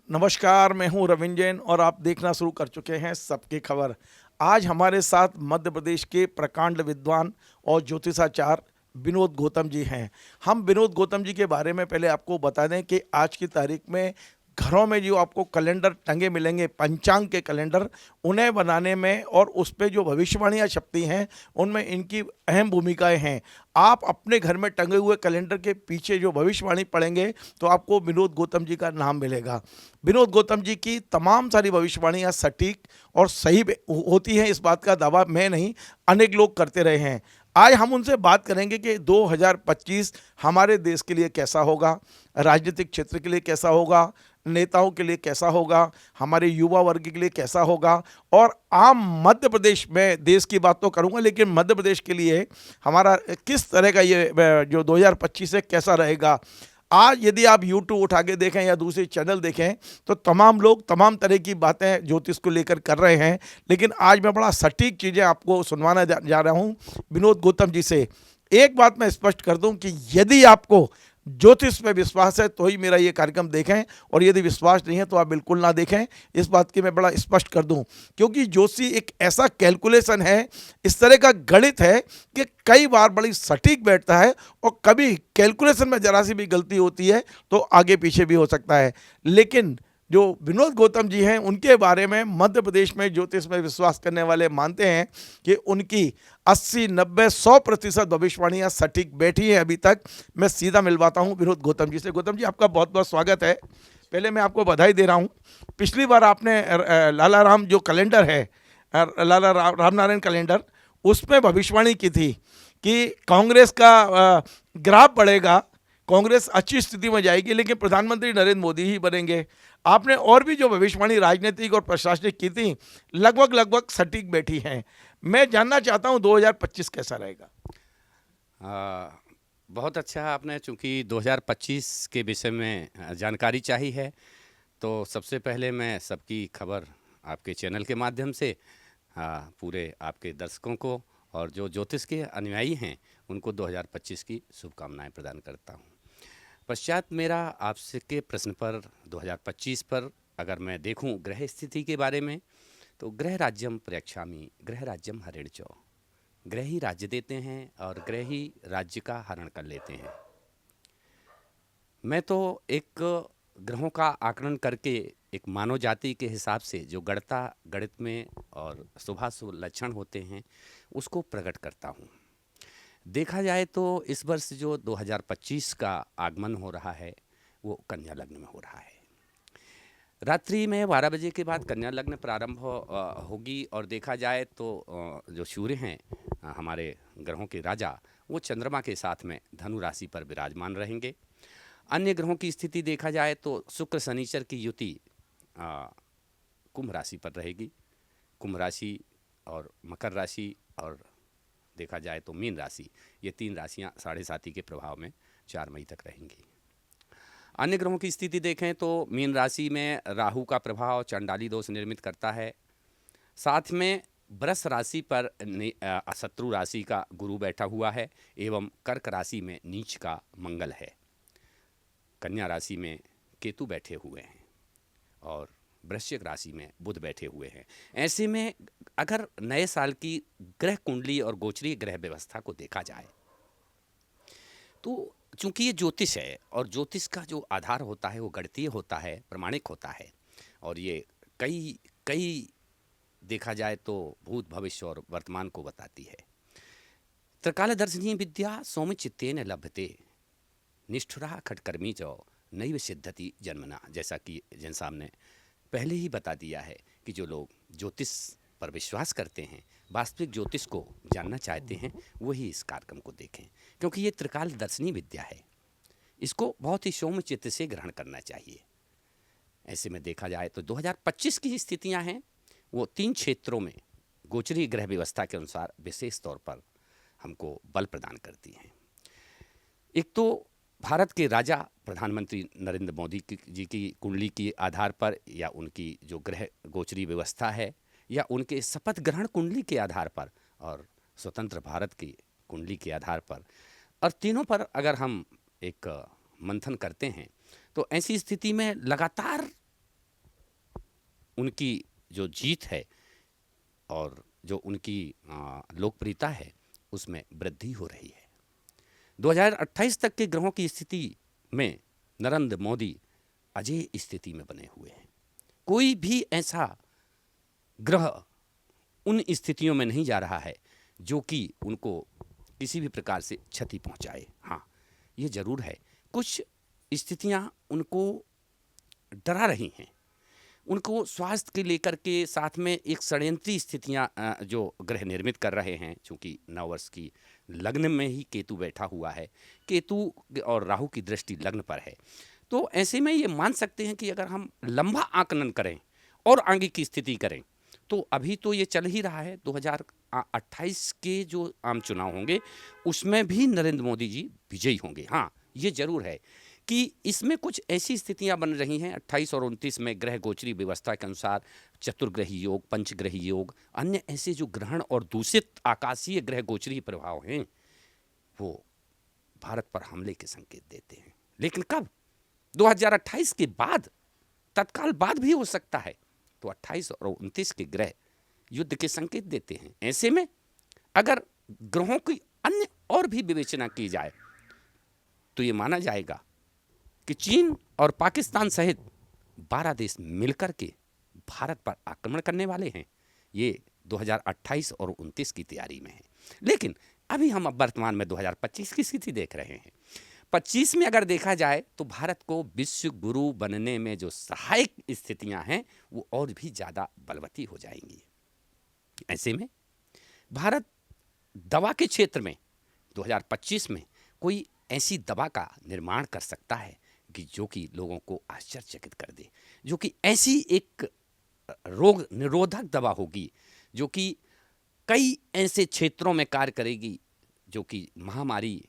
नमस्कार, मैं हूं रविंद्र जैन और आप देखना शुरू कर चुके हैं सबकी खबर। आज हमारे साथ मध्य प्रदेश के प्रकांड विद्वान और ज्योतिषाचार्य विनोद गौतम जी हैं। हम विनोद गौतम जी के बारे में पहले आपको बता दें कि आज की तारीख में घरों में जो आपको कैलेंडर टंगे मिलेंगे, पंचांग के कैलेंडर, उन्हें बनाने में और उस पे जो भविष्यवाणियाँ छपती हैं, उनमें इनकी अहम भूमिकाएं हैं। आप अपने घर में टंगे हुए कैलेंडर के पीछे जो भविष्यवाणी पढ़ेंगे तो आपको विनोद गौतम जी का नाम मिलेगा। विनोद गौतम जी की तमाम सारी भविष्यवाणियाँ सटीक और सही होती हैं, इस बात का दावा मैं नहीं, अनेक लोग करते रहे हैं। आज हम उनसे बात करेंगे कि 2025 हमारे देश के लिए कैसा होगा, राजनीतिक क्षेत्र के लिए कैसा होगा, नेताओं के लिए कैसा होगा, हमारे युवा वर्ग के लिए कैसा होगा, और आम मध्य प्रदेश में, देश की बात तो करूंगा लेकिन मध्य प्रदेश के लिए हमारा किस तरह का ये जो 2025 है कैसा रहेगा। आज यदि आप YouTube उठा के देखें या दूसरे चैनल देखें तो तमाम लोग तमाम तरह की बातें ज्योतिष को लेकर कर रहे हैं, लेकिन आज मैं बड़ा सटीक चीज़ें आपको सुनवाना जा रहा हूं विनोद गौतम जी से। एक बात मैं स्पष्ट कर दूं कि यदि आपको ज्योतिष में विश्वास है तो ही मेरा ये कार्यक्रम देखें, और यदि विश्वास नहीं है तो आप बिल्कुल ना देखें। इस बात की मैं बड़ा स्पष्ट कर दूं, क्योंकि ज्योतिषी एक ऐसा कैलकुलेशन है, इस तरह का गणित है कि कई बार बड़ी सटीक बैठता है और कभी कैलकुलेशन में जरा सी भी गलती होती है तो आगे पीछे भी हो सकता है। लेकिन जो विनोद गौतम जी हैं, उनके बारे में मध्य प्रदेश में ज्योतिष में विश्वास करने वाले मानते हैं कि उनकी 80, 90, 100% भविष्यवाणियाँ सटीक बैठी हैं अभी तक। मैं सीधा मिलवाता हूं विनोद गौतम जी से। गौतम जी, आपका बहुत बहुत स्वागत है। पहले मैं आपको बधाई दे रहा हूं। पिछली बार आपने लाला राम जो कैलेंडर है, लाला राम नारायण कैलेंडर, उसमें भविष्यवाणी की थी कि कांग्रेस का ग्राफ बढ़ेगा, कांग्रेस अच्छी स्थिति में जाएगी, लेकिन प्रधानमंत्री नरेंद्र मोदी ही बनेंगे। आपने और भी जो भविष्यवाणी राजनीतिक और प्रशासनिक की थी, लगभग लगभग सटीक बैठी हैं। मैं जानना चाहता हूं 2025 कैसा रहेगा। बहुत अच्छा आपने, चूंकि 2025 के विषय में जानकारी चाहिए है, तो सबसे पहले मैं सबकी खबर आपके चैनल के माध्यम से पूरे आपके दर्शकों को और जो ज्योतिष के अनुयायी हैं उनको 2025 की शुभकामनाएं प्रदान करता हूं। पश्चात मेरा आपसे के प्रश्न पर 2025 पर अगर मैं देखूं ग्रह स्थिति के बारे में, तो ग्रह राज्यम प्रयच्छामि ग्रह राज्यम हरिणचो, ग्रह ही राज्य देते हैं और ग्रह ही राज्य का हरण कर लेते हैं। मैं तो एक ग्रहों का आकलन करके एक मानव जाति के हिसाब से जो गणित में और शुभाशुभ लक्षण होते हैं उसको प्रकट करता हूँ। देखा जाए तो इस वर्ष जो 2025 का आगमन हो रहा है वो कन्या लग्न में हो रहा है। रात्रि में 12 बजे के बाद कन्या लग्न प्रारंभ होगी, और देखा जाए तो जो सूर्य हैं हमारे ग्रहों के राजा, वो चंद्रमा के साथ में धनु राशि पर विराजमान रहेंगे। अन्य ग्रहों की स्थिति देखा जाए तो शुक्र शनिचर की युति कुंभ राशि पर रहेगी। कुंभ राशि और मकर राशि और देखा जाए तो मीन राशि, ये तीन राशियां 7.5 के प्रभाव में 4 मई तक रहेंगी। अन्य ग्रहों की स्थिति देखें तो मीन राशि में राहु का प्रभाव चंडाली दोष निर्मित करता है। साथ में वृष राशि पर शत्रु राशि का गुरु बैठा हुआ है, एवं कर्क राशि में नीच का मंगल है। कन्या राशि में केतु बैठे हुए हैं और वृश्चिक राशि में बुध बैठे हुए हैं। ऐसे में अगर नए साल की ग्रह कुंडली और गोचरीय ग्रह व्यवस्था को देखा जाए तो चूंकि ये ज्योतिष है और ज्योतिष का जो आधार होता है वो गणितीय होता है, प्रमाणिक होता है, और ये कई कई देखा जाए तो भूत भविष्य और वर्तमान को बताती है। त्रिकाल दर्शनीय विद्या सौम्यचित्तेन लभते निष्ठुरा खटकर्मी जो नैव सिद्धति जन्मना, जैसा कि जैन साहब ने पहले ही बता दिया है कि जो लोग ज्योतिष पर विश्वास करते हैं, वास्तविक ज्योतिष को जानना चाहते हैं, वही इस कार्यक्रम को देखें, क्योंकि ये त्रिकाल दर्शनीय विद्या है। इसको बहुत ही सौम्य चित्त से ग्रहण करना चाहिए। ऐसे में देखा जाए तो 2025 की स्थितियां हैं वो 3 क्षेत्रों में गोचरीय ग्रह व्यवस्था के अनुसार विशेष तौर पर हमको बल प्रदान करती हैं। एक तो भारत के राजा प्रधानमंत्री नरेंद्र मोदी जी की कुंडली के आधार पर, या उनकी जो ग्रह गोचरी व्यवस्था है, या उनके शपथ ग्रहण कुंडली के आधार पर, और स्वतंत्र भारत की कुंडली के आधार पर, और तीनों पर अगर हम एक मंथन करते हैं तो ऐसी स्थिति में लगातार उनकी जो जीत है और जो उनकी लोकप्रियता है उसमें वृद्धि हो रही है। 2028 तक के ग्रहों की स्थिति में नरेंद्र मोदी अजय स्थिति में बने हुए हैं। कोई भी ऐसा ग्रह उन स्थितियों में नहीं जा रहा है जो कि उनको किसी भी प्रकार से क्षति पहुंचाए। हाँ, ये जरूर है, कुछ स्थितियां उनको डरा रही हैं, उनको स्वास्थ्य के लेकर के साथ में एक षड्यंत्री स्थितियां जो ग्रह निर्मित कर रहे हैं। चूंकि नववर्ष की लग्न में ही केतु बैठा हुआ है, केतु और राहु की दृष्टि लग्न पर है, तो ऐसे में ये मान सकते हैं कि अगर हम लंबा आकलन करें और आगे की स्थिति करें तो अभी तो ये चल ही रहा है। 2028 के जो आम चुनाव होंगे उसमें भी नरेंद्र मोदी जी विजयी होंगे। हाँ, ये जरूर है कि इसमें कुछ ऐसी स्थितियां बन रही हैं 28 और 29 में ग्रह गोचरी व्यवस्था के अनुसार चतुर्ग्रही योग, पंचग्रही योग, अन्य ऐसे जो ग्रहण और दूषित आकाशीय ग्रह गोचरी प्रभाव हैं वो भारत पर हमले के संकेत देते हैं। लेकिन कब? 2028 के बाद, तत्काल बाद भी हो सकता है। तो 28 और 29 के ग्रह युद्ध के संकेत देते हैं। ऐसे में अगर ग्रहों की अन्य और भी विवेचना की जाए तो ये माना जाएगा कि चीन और पाकिस्तान सहित 12 देश मिलकर के भारत पर आक्रमण करने वाले हैं। ये 2028 और 29 की तैयारी में है। लेकिन अभी हम अब वर्तमान में 2025 की स्थिति देख रहे हैं। 25 में अगर देखा जाए तो भारत को विश्व गुरु बनने में जो सहायक स्थितियां हैं वो और भी ज़्यादा बलवती हो जाएंगी। ऐसे में भारत दवा के क्षेत्र में 2025 में कोई ऐसी दवा का निर्माण कर सकता है कि जो कि लोगों को आश्चर्यचकित कर दे, जो कि ऐसी एक रोग निरोधक दवा होगी जो कि कई ऐसे क्षेत्रों में कार्य करेगी, जो कि महामारी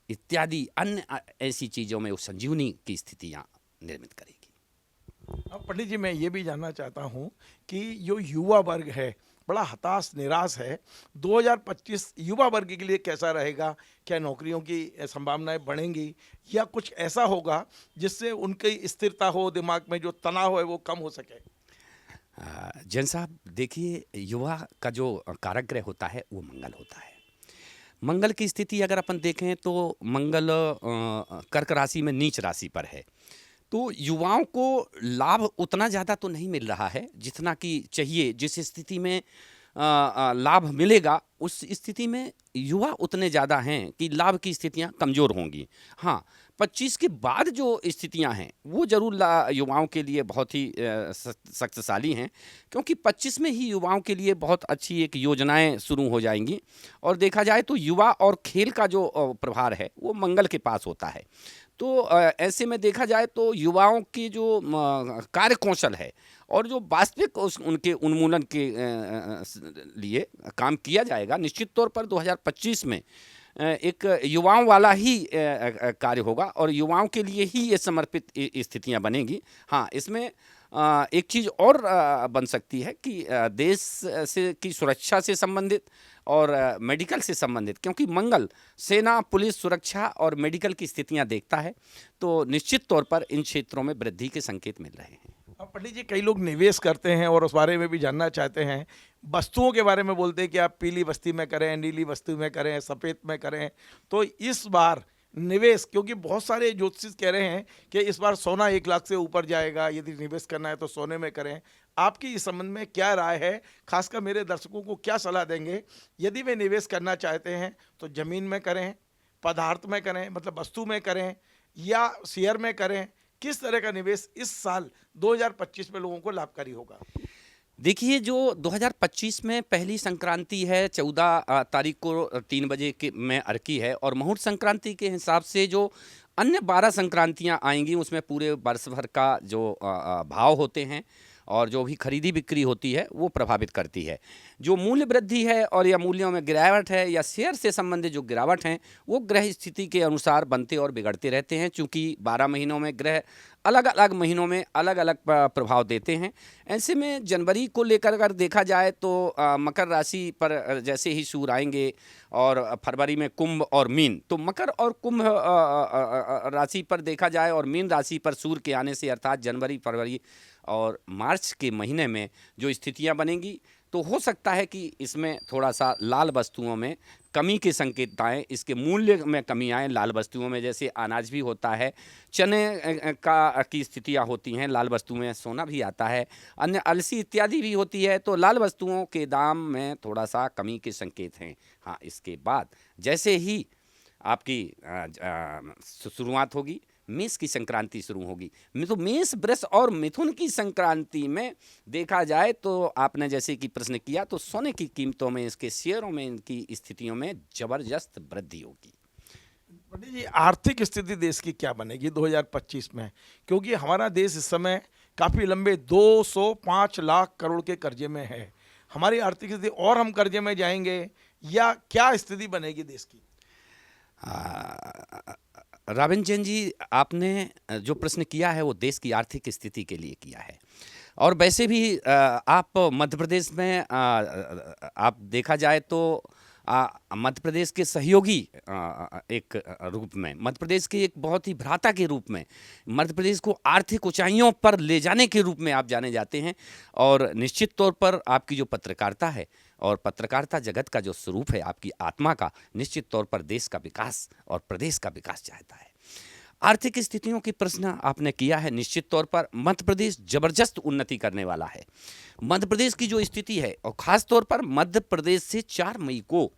इत्यादि अन्य ऐसी चीज़ों में वो संजीवनी की स्थितियां निर्मित करेगी। अब पंडित जी, मैं ये भी जानना चाहता हूँ कि जो युवा वर्ग है बड़ा हताश निराश है, 2025 युवा वर्ग के लिए कैसा रहेगा? क्या नौकरियों की संभावनाएं बढ़ेंगी या कुछ ऐसा होगा जिससे उनकी स्थिरता हो, दिमाग में जो तनाव है वो कम हो सके? जैन साहब, देखिए, युवा का जो कारक ग्रह होता है वो मंगल होता है। मंगल की स्थिति अगर अपन देखें तो मंगल कर्क राशि में नीच राशि पर है, तो युवाओं को लाभ उतना ज़्यादा तो नहीं मिल रहा है जितना कि चाहिए। जिस स्थिति में लाभ मिलेगा उस स्थिति में युवा उतने ज़्यादा हैं कि लाभ की स्थितियां कमज़ोर होंगी। हाँ, 25 के बाद जो स्थितियां हैं वो जरूर युवाओं के लिए बहुत ही शक्तिशाली हैं, क्योंकि 25 में ही युवाओं के लिए बहुत अच्छी एक योजनाएं शुरू हो जाएंगी। और देखा जाए तो युवा और खेल का जो प्रभार है वो मंगल के पास होता है। तो ऐसे में देखा जाए तो युवाओं की जो कार्य कौशल है और जो वास्तविक उनके उन्मूलन के लिए काम किया जाएगा, निश्चित तौर पर 2025 में एक युवाओं वाला ही कार्य होगा और युवाओं के लिए ही ये समर्पित स्थितियां बनेगी। हाँ, इसमें एक चीज़ और बन सकती है कि देश से की सुरक्षा से संबंधित और मेडिकल से संबंधित, क्योंकि मंगल सेना, पुलिस, सुरक्षा और मेडिकल की स्थितियां देखता है, तो निश्चित तौर पर इन क्षेत्रों में वृद्धि के संकेत मिल रहे हैं। अब पंडित जी, कई लोग निवेश करते हैं और उस बारे में भी जानना चाहते हैं। वस्तुओं के बारे में बोलते हैं कि आप पीली वस्तु में करें, नीली वस्तु में करें, सफ़ेद में करें। तो इस बार निवेश, क्योंकि बहुत सारे ज्योतिषी कह रहे हैं कि इस बार सोना 1 लाख से ऊपर जाएगा, यदि निवेश करना है तो सोने में करें। आपकी इस संबंध में क्या राय है? खासकर मेरे दर्शकों को क्या सलाह देंगे? यदि वे निवेश करना चाहते हैं तो ज़मीन में करें, पदार्थ में करें, मतलब वस्तु में करें, या शेयर में करें? किस तरह का निवेश इस साल 2025 में लोगों को लाभकारी होगा? देखिए, जो 2025 में पहली संक्रांति है, 14 तारीख को 3 बजे के में अर्की है, और मुहूर्त संक्रांति के हिसाब से जो अन्य 12 संक्रांतियां आएंगी उसमें पूरे वर्ष भर का जो भाव होते हैं और जो भी खरीदी बिक्री होती है वो प्रभावित करती है। जो मूल्य वृद्धि है और या मूल्यों में गिरावट है या शेयर से संबंधित जो गिरावट हैं वो ग्रह स्थिति के अनुसार बनते और बिगड़ते रहते हैं, चूँकि 12 महीनों में ग्रह अलग अलग महीनों में अलग अलग प्रभाव देते हैं। ऐसे में जनवरी को लेकर अगर देखा जाए तो मकर राशि पर जैसे ही सूर्य आएंगे और फरवरी में कुंभ और मीन, तो मकर और कुंभ राशि पर देखा जाए और मीन राशि पर सूर्य के आने से, अर्थात जनवरी, फरवरी और मार्च के महीने में जो स्थितियां बनेंगी तो हो सकता है कि इसमें थोड़ा सा लाल वस्तुओं में कमी के संकेत आए, इसके मूल्य में कमी आए। लाल वस्तुओं में जैसे अनाज भी होता है, चने का की स्थितियां होती हैं, लाल वस्तु में सोना भी आता है, अन्य अलसी इत्यादि भी होती है, तो लाल वस्तुओं के दाम में थोड़ा सा कमी के संकेत हैं। हाँ, इसके बाद जैसे ही आपकी शुरुआत होगी, मेष की संक्रांति शुरू होगी, तो मेष वृष और मिथुन की संक्रांति में देखा जाए तो आपने जैसे कि प्रश्न किया, तो सोने की कीमतों में, इसके शेयरों में, इनकी स्थितियों में जबरदस्त वृद्धि होगी। पंडित जी, आर्थिक स्थिति देश की क्या बनेगी 2025 में? क्योंकि हमारा देश इस समय काफ़ी लंबे 205 लाख करोड़ के कर्जे में है। हमारी आर्थिक स्थिति और हम कर्जे में जाएंगे या क्या स्थिति बनेगी देश की? राविन जैन जी, आपने जो प्रश्न किया है वो देश की आर्थिक स्थिति के लिए किया है। और वैसे भी आप मध्य प्रदेश में आप देखा जाए तो मध्य प्रदेश के सहयोगी एक रूप में, मध्य प्रदेश के एक बहुत ही भ्राता के रूप में, मध्य प्रदेश को आर्थिक ऊंचाइयों पर ले जाने के रूप में आप जाने जाते हैं। और निश्चित तौर पर आपकी जो पत्रकारिता है और पत्रकारिता जगत का जो स्वरूप है आपकी आत्मा का, निश्चित तौर पर देश का विकास और प्रदेश का विकास चाहता है। आर्थिक स्थितियों की प्रश्न आपने किया है, निश्चित तौर पर मध्य प्रदेश जबरदस्त उन्नति करने वाला है। मध्य प्रदेश की जो स्थिति है, और खास तौर पर मध्य प्रदेश से 4 मई को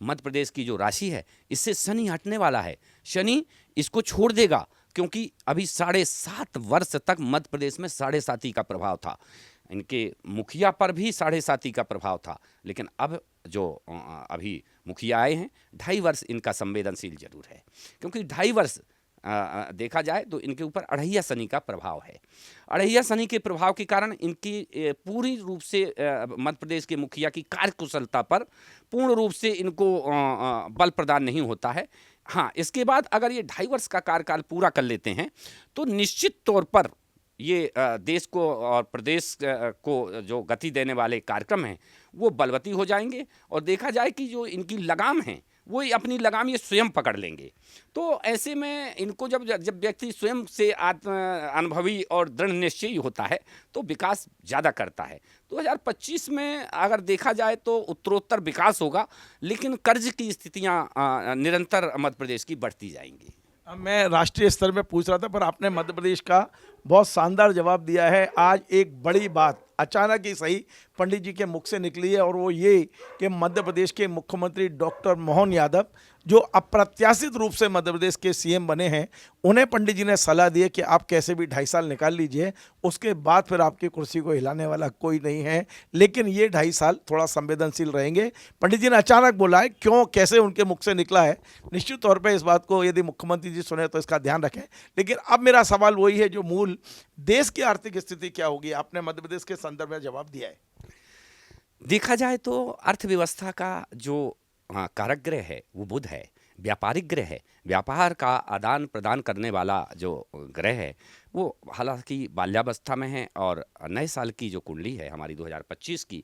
मध्य प्रदेश की जो राशि है, इससे शनि हटने वाला है। शनि इसको छोड़ देगा, क्योंकि अभी 7.5 वर्ष तक मध्य प्रदेश में 7.5 का प्रभाव था, इनके मुखिया पर भी 7.5 का प्रभाव था। लेकिन अब जो अभी मुखिया आए हैं, 2.5 वर्ष इनका संवेदनशील जरूर है, क्योंकि 2.5 वर्ष देखा जाए तो इनके ऊपर अढ़ैया शनि का प्रभाव है। अढ़ैया शनि के प्रभाव के कारण इनकी पूरी रूप से मध्य प्रदेश के मुखिया की कार्यकुशलता पर पूर्ण रूप से इनको बल प्रदान नहीं होता है। हाँ, इसके बाद अगर ये 2.5 वर्ष का कार्यकाल पूरा कर लेते हैं तो निश्चित तौर पर ये देश को और प्रदेश को जो गति देने वाले कार्यक्रम हैं वो बलवती हो जाएंगे। और देखा जाए कि जो इनकी लगाम है वो अपनी लगाम ये स्वयं पकड़ लेंगे। तो ऐसे में इनको जब व्यक्ति स्वयं से अनुभवी और दृढ़ निश्चयी होता है तो विकास ज़्यादा करता है। 2025 में अगर देखा जाए तो उत्तरोत्तर विकास होगा, लेकिन कर्ज की स्थितियां निरंतर मध्य प्रदेश की बढ़ती जाएंगी। अब मैं राष्ट्रीय स्तर में पूछ रहा था, पर आपने मध्य प्रदेश का बहुत शानदार जवाब दिया है। आज एक बड़ी बात अचानक ही सही पंडित जी के मुख से निकली है, और वो ये कि मध्य प्रदेश के मुख्यमंत्री डॉक्टर मोहन यादव, जो अप्रत्याशित रूप से मध्य प्रदेश के सीएम बने हैं, उन्हें पंडित जी ने सलाह दी है कि आप कैसे भी 2.5 साल निकाल लीजिए, उसके बाद फिर आपकी कुर्सी को हिलाने वाला कोई नहीं है, लेकिन ये 2.5 साल थोड़ा संवेदनशील रहेंगे। पंडित जी ने अचानक बोला है, क्यों कैसे उनके मुख से निकला है, निश्चित तौर पर इस बात को यदि मुख्यमंत्री जी सुने तो इसका ध्यान रखें। लेकिन अब मेरा सवाल वही है जो मूल, देश की आर्थिक स्थिति क्या होगी? आपने मध्य प्रदेश के संदर्भ में जवाब दिया है। देखा जाए तो अर्थव्यवस्था का जो कारक ग्रह है वो बुध है, व्यापारिक ग्रह है, व्यापार का आदान प्रदान करने वाला जो ग्रह है वो हालांकि बाल्यावस्था में है। और नए साल की जो कुंडली है हमारी 2025 की,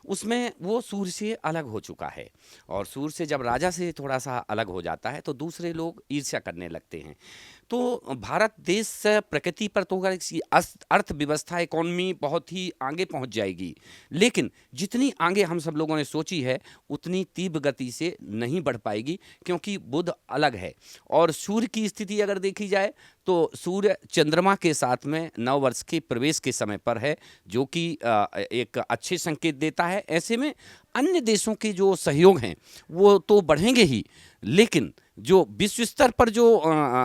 उसमें वो सूर्य से अलग हो चुका है। और सूर्य से जब राजा से थोड़ा सा अलग हो जाता है तो दूसरे लोग ईर्ष्या करने लगते हैं। तो भारत देश प्रकृति पर तो अगर इसकी अर्थव्यवस्था इकोनॉमी बहुत ही आगे पहुंच जाएगी, लेकिन जितनी आगे हम सब लोगों ने सोची है उतनी तीव्र गति से नहीं बढ़ पाएगी, क्योंकि बुध अलग है। और सूर्य की स्थिति अगर देखी जाए तो सूर्य चंद्रमा के साथ में 9 वर्ष के प्रवेश के समय पर है, जो कि एक अच्छे संकेत देता है। ऐसे में अन्य देशों के जो सहयोग हैं वो तो बढ़ेंगे ही, लेकिन जो विश्व स्तर पर जो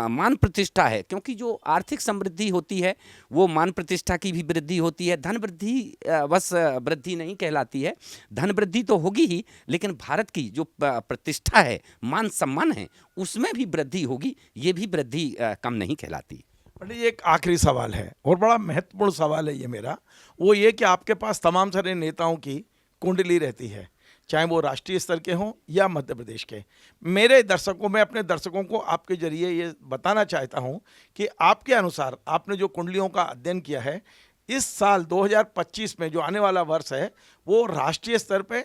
मान प्रतिष्ठा है, क्योंकि जो आर्थिक समृद्धि होती है वो मान प्रतिष्ठा की भी वृद्धि होती है। धन वृद्धि बस वृद्धि नहीं कहलाती है, धन वृद्धि तो होगी ही, लेकिन भारत की जो प्रतिष्ठा है, मान सम्मान है, उसमें भी वृद्धि होगी। ये भी वृद्धि कम नहीं कहलाती। पंडित जी, एक आखिरी सवाल है और बड़ा महत्वपूर्ण सवाल है ये मेरा, वो ये कि आपके पास तमाम सारे नेताओं की कुंडली रहती है, चाहे वो राष्ट्रीय स्तर के हों या मध्य प्रदेश के। मेरे दर्शकों में, अपने दर्शकों को आपके जरिए ये बताना चाहता हूं कि आपके अनुसार आपने जो कुंडलियों का अध्ययन किया है, इस साल 2025 में जो आने वाला वर्ष है वो राष्ट्रीय स्तर पे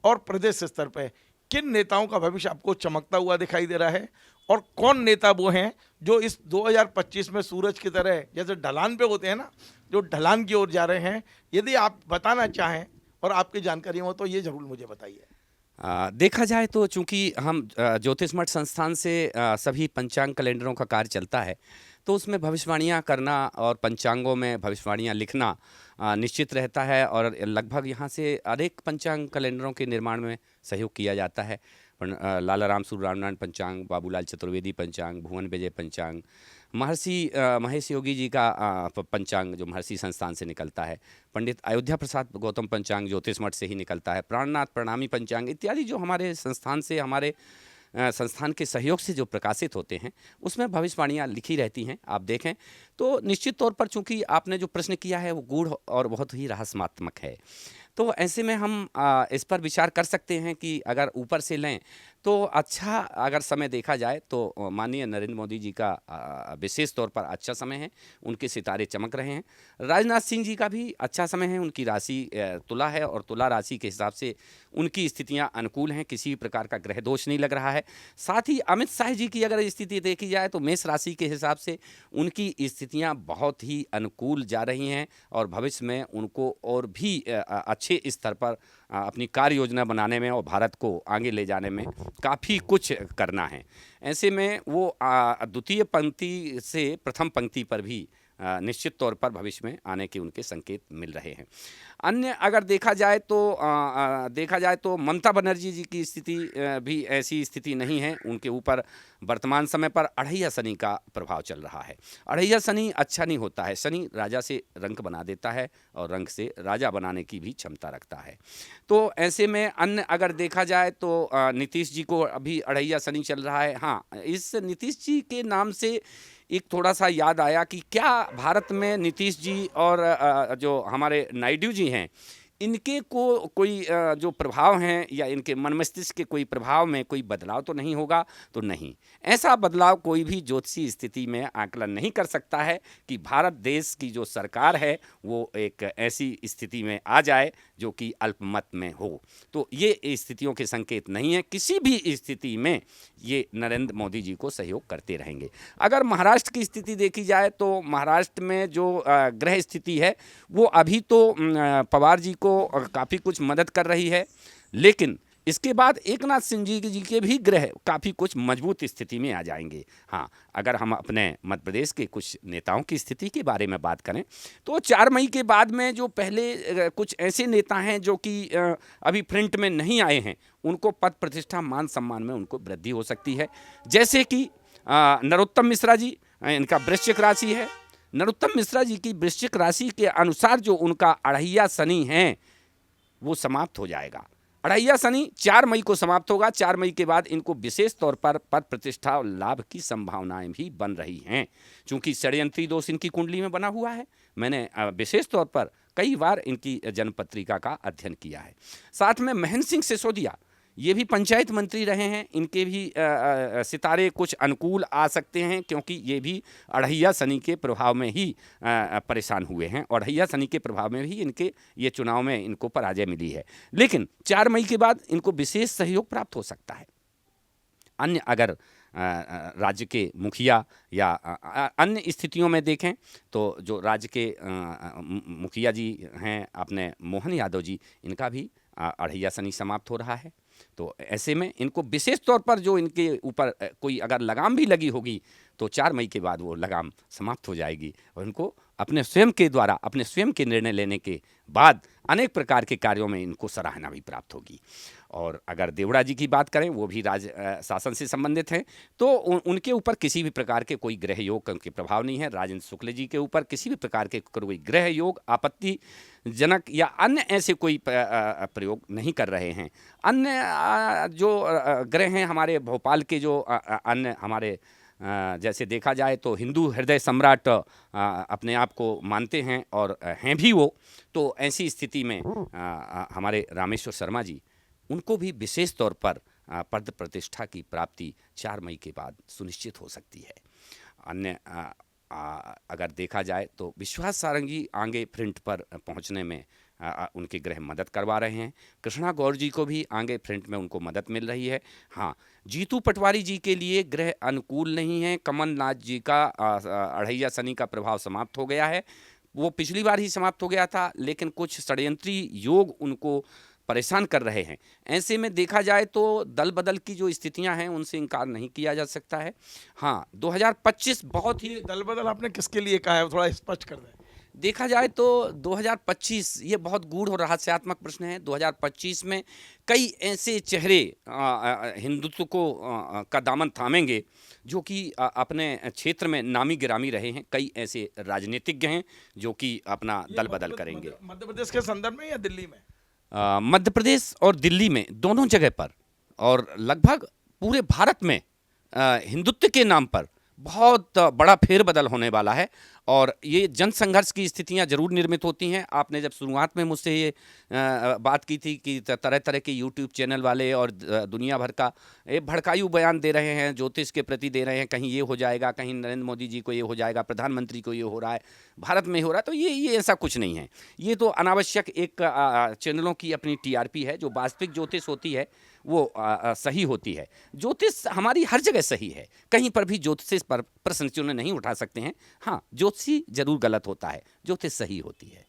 और प्रदेश स्तर पे किन नेताओं का भविष्य आपको चमकता हुआ दिखाई दे रहा है, और कौन नेता वो हैं जो इस 2025 में सूरज की तरह जैसे ढलान पे होते हैं ना, जो ढलान की ओर जा रहे हैं? यदि आप बताना चाहें और आपकी जानकारी हो तो ये जरूर मुझे बताइए। देखा जाए तो चूंकि हम ज्योतिष मठ संस्थान से सभी पंचांग कैलेंडरों का कार्य चलता है, तो उसमें भविष्यवाणियां करना और पंचांगों में भविष्यवाणियां लिखना निश्चित रहता है, और लगभग यहाँ से अनेक पंचांग कैलेंडरों के निर्माण में सहयोग किया जाता है। लाला राम सूर्यनारायण पंचांग, बाबूलाल चतुर्वेदी पंचांग, भुवन विजय पंचांग, महर्षि महेश योगी जी का पंचांग जो महर्षि संस्थान से निकलता है, पंडित अयोध्या प्रसाद गौतम पंचांग ज्योतिष मठ से ही निकलता है, प्राणनाथ प्रणामी पंचांग इत्यादि जो हमारे संस्थान से, हमारे संस्थान के सहयोग से जो प्रकाशित होते हैं, उसमें भविष्यवाणियाँ लिखी रहती हैं। आप देखें तो निश्चित तौर पर, चूंकि आपने जो प्रश्न किया है वो गूढ़ और बहुत ही रहस्यात्मक है, तो ऐसे में हम इस पर विचार कर सकते हैं कि अगर ऊपर से लें तो अच्छा, अगर समय देखा जाए तो माननीय नरेंद्र मोदी जी का विशेष तौर पर अच्छा समय है, उनके सितारे चमक रहे हैं। राजनाथ सिंह जी का भी अच्छा समय है, उनकी राशि तुला है और तुला राशि के हिसाब से उनकी स्थितियां अनुकूल हैं, किसी भी प्रकार का ग्रह दोष नहीं लग रहा है। साथ ही अमित शाह जी की अगर स्थिति देखी जाए तो मेष राशि के हिसाब से उनकी स्थितियां बहुत ही अनुकूल जा रही हैं, और भविष्य में उनको और भी अच्छे स्तर पर अपनी कार्य योजना बनाने में और भारत को आगे ले जाने में काफ़ी कुछ करना है। ऐसे में वो द्वितीय पंक्ति से प्रथम पंक्ति पर भी निश्चित तौर पर भविष्य में आने के उनके संकेत मिल रहे हैं। अन्य अगर देखा जाए तो ममता बनर्जी जी की स्थिति भी ऐसी स्थिति नहीं है, उनके ऊपर वर्तमान समय पर अढ़ैया शनि का प्रभाव चल रहा है। अढ़ैया शनि अच्छा नहीं होता है, शनि राजा से रंक बना देता है और रंक से राजा बनाने की भी क्षमता रखता है। तो ऐसे में अन्य अगर देखा जाए तो नीतीश जी को अभी अढ़ैया शनि चल रहा है। हाँ, इस नीतीश जी के नाम से एक थोड़ा सा याद आया कि क्या भारत में नीतीश जी और जो हमारे नायडू जी हैं, इनके को कोई जो प्रभाव हैं या इनके मन मस्तिष्क के कोई प्रभाव में कोई बदलाव तो नहीं होगा? तो नहीं, ऐसा बदलाव कोई भी ज्योतिषी स्थिति में आकलन नहीं कर सकता है कि भारत देश की जो सरकार है वो एक ऐसी स्थिति में आ जाए जो कि अल्पमत में हो। तो ये स्थितियों के संकेत नहीं है, किसी भी स्थिति में ये नरेंद्र मोदी जी को सहयोग करते रहेंगे। अगर महाराष्ट्र की स्थिति देखी जाए तो महाराष्ट्र में जो ग्रह स्थिति है वो अभी तो पवार जी को काफ़ी कुछ मदद कर रही है, लेकिन इसके बाद एकनाथ सिंह जी के भी ग्रह काफ़ी कुछ मजबूत स्थिति में आ जाएंगे। हाँ, अगर हम अपने मध्य प्रदेश के कुछ नेताओं की स्थिति के बारे में बात करें तो 4 मई के बाद में जो पहले कुछ ऐसे नेता हैं जो कि अभी फ्रंट में नहीं आए हैं, उनको पद प्रतिष्ठा मान सम्मान में उनको वृद्धि हो सकती है। जैसे कि नरोत्तम मिश्रा जी, इनका वृश्चिक राशि है। नरोत्तम मिश्रा जी की वृश्चिक राशि के अनुसार जो उनका अढ़ैया शनि है वो समाप्त हो जाएगा। अढ़ैया शनि 4 मई को समाप्त होगा। 4 मई के बाद इनको विशेष तौर पर पद प्रतिष्ठा और लाभ की संभावनाएं भी बन रही हैं, क्योंकि षड्यंत्री दोष इनकी कुंडली में बना हुआ है। मैंने विशेष तौर पर कई बार इनकी जन्म पत्रिका का अध्ययन किया है। साथ में महेंद्र सिंह सिसोदिया, ये भी पंचायत मंत्री रहे हैं, इनके भी सितारे कुछ अनुकूल आ सकते हैं, क्योंकि ये भी अढ़ैया शनि के प्रभाव में ही परेशान हुए हैं, और अढ़ैया शनि के प्रभाव में भी इनके ये चुनाव में इनको पराजय मिली है। लेकिन 4 मई के बाद इनको विशेष सहयोग प्राप्त हो सकता है। अन्य अगर राज्य के मुखिया या अन्य स्थितियों में देखें तो जो राज्य के मुखिया जी हैं अपने मोहन यादव जी, इनका भी अढ़ैया शनि समाप्त हो रहा है। तो ऐसे में इनको विशेष तौर पर जो इनके ऊपर कोई अगर लगाम भी लगी होगी तो 4 मई के बाद वो लगाम समाप्त हो जाएगी, और इनको अपने स्वयं के द्वारा, अपने स्वयं के निर्णय लेने के बाद अनेक प्रकार के कार्यों में इनको सराहना भी प्राप्त होगी। और अगर देवड़ा जी की बात करें, वो भी राज शासन से संबंधित हैं, तो उनके ऊपर किसी भी प्रकार के कोई ग्रह योग के प्रभाव नहीं है। राजेंद्र शुक्ल जी के ऊपर किसी भी प्रकार के कोई ग्रह योग आपत्तिजनक या अन्य ऐसे कोई प्रयोग नहीं कर रहे हैं। अन्य जो ग्रह हैं हमारे भोपाल के, जो अन्य हमारे जैसे देखा जाए तो हिंदू हृदय सम्राट अपने आप को मानते हैं और हैं भी वो, तो ऐसी स्थिति में हमारे रामेश्वर शर्मा जी, उनको भी विशेष तौर पर पद प्रतिष्ठा की प्राप्ति 4 मई के बाद सुनिश्चित हो सकती है। अन्य अगर देखा जाए तो विश्वास सारंगी आगे फ्रंट पर पहुंचने में उनके गृह मदद करवा रहे हैं। कृष्णा गौर जी को भी आगे फ्रंट में उनको मदद मिल रही है। हाँ, जीतू पटवारी जी के लिए ग्रह अनुकूल नहीं है। कमलनाथ जी का अढ़ैया शनि का प्रभाव समाप्त हो गया है। वो पिछली बार ही समाप्त हो गया था, लेकिन कुछ षड्यंत्री योग उनको परेशान कर रहे हैं। ऐसे में देखा जाए तो दल बदल की जो स्थितियां हैं उनसे इनकार नहीं किया जा सकता है। हाँ, 2025 बहुत ही दल बदल आपने किसके लिए कहा है, थोड़ा स्पष्ट कर दें। देखा जाए तो 2025 ये बहुत गूढ़ और रहस्यात्मक प्रश्न है। 2025 में कई ऐसे चेहरे हिंदुत्व को का दामन थामेंगे जो कि अपने क्षेत्र में नामी गिरामी रहे हैं। कई ऐसे राजनीतिज्ञ हैं जो कि अपना दल बदल करेंगे। मध्य प्रदेश के संदर्भ में या दिल्ली में? मध्य प्रदेश और दिल्ली में, दोनों जगह पर, और लगभग पूरे भारत में हिंदुत्व के नाम पर बहुत बड़ा फेरबदल होने वाला है। और ये जन संघर्ष की स्थितियां जरूर निर्मित होती हैं। आपने जब शुरुआत में मुझसे ये बात की थी कि तरह तरह के यूट्यूब चैनल वाले और दुनिया भर का ये भड़काऊ बयान दे रहे हैं, ज्योतिष के प्रति दे रहे हैं, कहीं ये हो जाएगा, कहीं नरेंद्र मोदी जी को ये हो जाएगा, प्रधानमंत्री को ये हो रहा है, भारत में हो रहा है, तो ये ऐसा कुछ नहीं है। ये तो अनावश्यक एक चैनलों की अपनी टीआरपी है। जो वास्तविक ज्योतिष होती है वो सही होती है। ज्योतिष हमारी हर जगह सही है, कहीं पर भी ज्योतिष पर प्रश्न चिन्ह नहीं उठा सकते हैं। हाँ, ज्योतिषी जरूर गलत होता है, ज्योतिष सही होती है।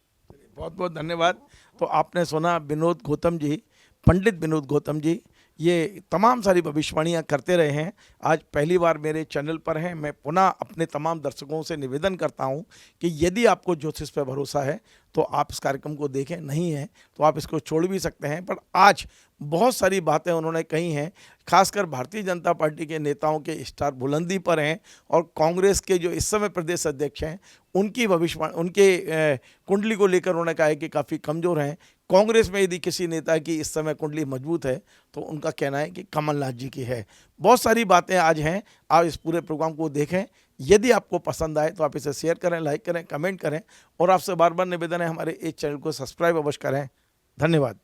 बहुत बहुत धन्यवाद। तो आपने सुना विनोद गौतम जी, पंडित विनोद गौतम जी, ये तमाम सारी भविष्यवाणियाँ करते रहे हैं। आज पहली बार मेरे चैनल पर हैं। मैं पुनः अपने तमाम दर्शकों से निवेदन करता हूं कि यदि आपको ज्योतिष पर भरोसा है तो आप इस कार्यक्रम को देखें, नहीं है तो आप इसको छोड़ भी सकते हैं। पर आज बहुत सारी बातें उन्होंने कही हैं, खासकर भारतीय जनता पार्टी के नेताओं के स्टार बुलंदी पर हैं और कांग्रेस के जो इस समय प्रदेश अध्यक्ष हैं उनकी भविष्यवाणी, उनके कुंडली को लेकर उन्होंने कहा है कि काफ़ी कमज़ोर हैं। कांग्रेस में यदि किसी नेता की इस समय कुंडली मजबूत है तो उनका कहना है कि कमलनाथ जी की है। बहुत सारी बातें आज हैं। आप इस पूरे प्रोग्राम को देखें। यदि आपको पसंद आए तो आप इसे शेयर करें, लाइक करें, कमेंट करें और आपसे बार बार निवेदन है हमारे इस चैनल को सब्सक्राइब अवश्य करें। धन्यवाद।